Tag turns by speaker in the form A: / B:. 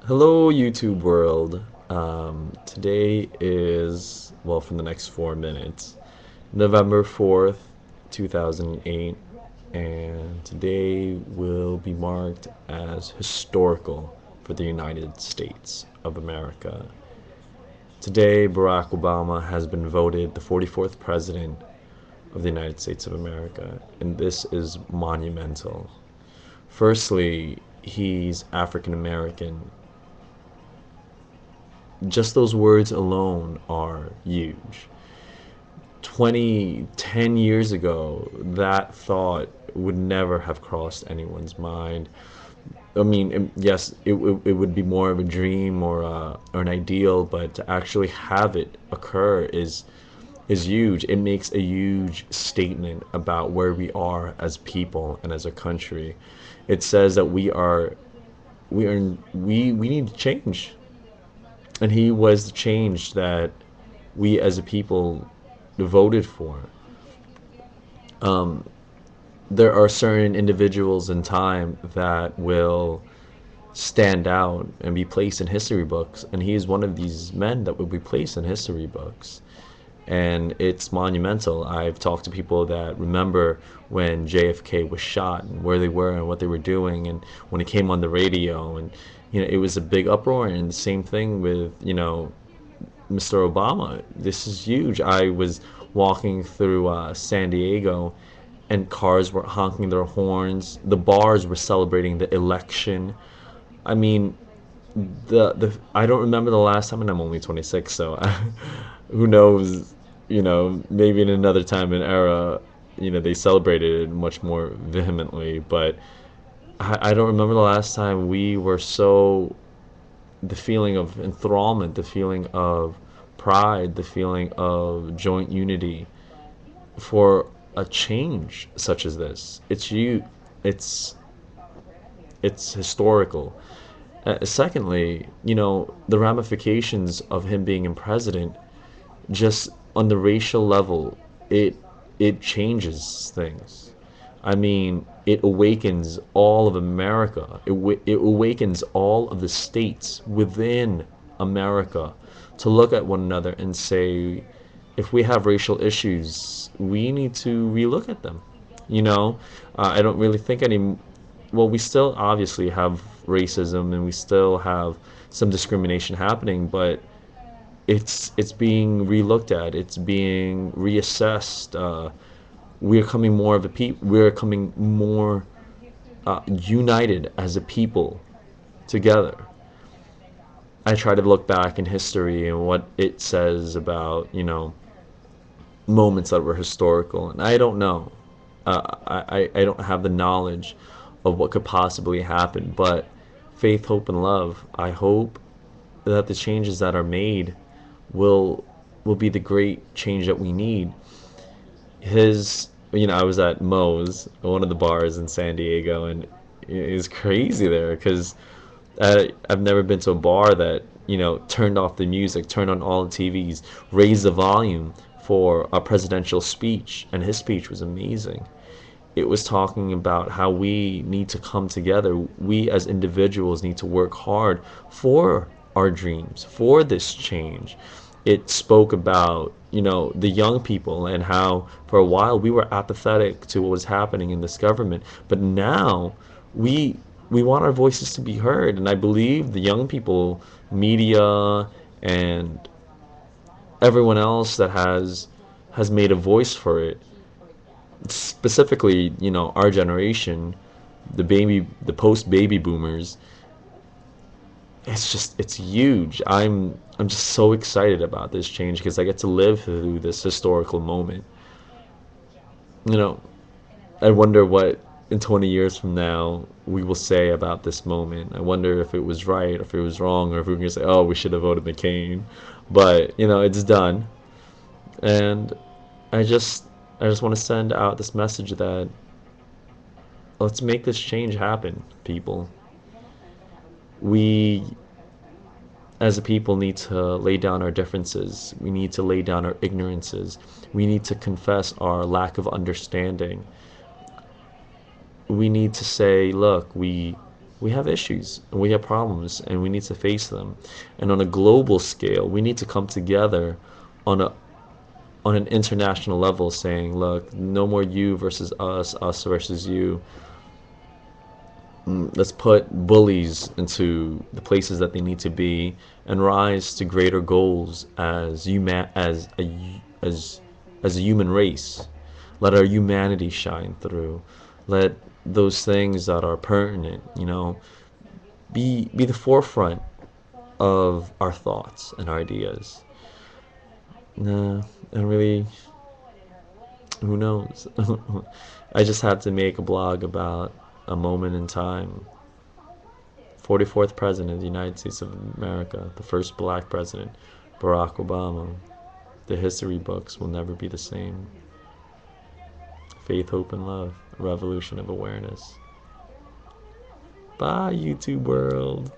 A: Hello, YouTube world. Today is, well, for the next 4 minutes, November 4th, 2008, and today will be marked as historical for the United States of America. Today, Barack Obama has been voted the 44th President of the United States of America, and this is monumental. Firstly, he's African American. Just those words alone are huge. 10 years ago, that thought would never have crossed anyone's mind. I mean, yes, it would be more of a dream or an ideal, but to actually have it occur is huge. It makes a huge statement about where we are as people and as a country. It says that we need to change, and he was the change that we as a people voted for. Um, there are certain individuals in time that will stand out and be placed in history books, and he is one of these men that will be placed in history books. And it's monumental. I've talked to people that remember when JFK was shot and where they were and what they were doing, and when it came on the radio, and it was a big uproar. And the same thing with Mr. Obama. This is huge. I was walking through San Diego, and cars were honking their horns. The bars were celebrating the election. I mean, the I don't remember the last time, and I'm only 26, so who knows? Maybe in another time and era, they celebrated it much more vehemently. But I don't remember the last time we were so the feeling of enthrallment, the feeling of pride, the feeling of joint unity for a change such as this. It's it's historical. Secondly, the ramifications of him being in president, just on the racial level, it changes things. I mean, it awakens all of America. It awakens all of the states within America to look at one another and say, if we have racial issues, we need to relook at them. You know, I don't really think any. Well, we still obviously have racism and we still have some discrimination happening, but it's being relooked at. It's being reassessed. We're coming more of a people. We're coming more united as a people together. I try to look back in history and what it says about moments that were historical, and I don't know. I don't have the knowledge of what could possibly happen, but faith, hope, and love. I hope that the changes that are made will will be the great change that we need. I was at Moe's, one of the bars in San Diego, and it was crazy there because I've never been to a bar that turned off the music, turned on all the TVs, raised the volume for a presidential speech, and his speech was amazing. It was talking about how we need to come together. We as individuals need to work hard for our dreams, for this change. It spoke about, the young people and how for a while we were apathetic to what was happening in this government. But now we we want our voices to be heard. And I believe the young people, media, and everyone else that has made a voice for it, specifically, our generation, the post baby boomers, it's huge. I'm just so excited about this change because I get to live through this historical moment. You know, I wonder what in 20 years from now we will say about this moment. I wonder if it was right, if it was wrong, or if we're going to say, oh, we should have voted McCain. But, it's done. And I just I just want to send out this message that let's make this change happen, people. We as a people need to lay down our differences. We need to lay down our ignorances. We need to confess our lack of understanding. We need to say, look, We have issues and we have problems and we need to face them. And on a global scale, we need to come together on a on an international level saying, look, no more you versus us versus you. Let's put bullies into the places that they need to be and rise to greater goals as as as a human race. Let our humanity shine through. Let those things that are pertinent, be the forefront of our thoughts and our ideas. Nah, and really, who knows? I just had to make a blog about a moment in time. 44th President of the United States of America, the first black president, Barack Obama. The history books will never be the same. Faith, hope, and love. A revolution of awareness. Bye, YouTube world.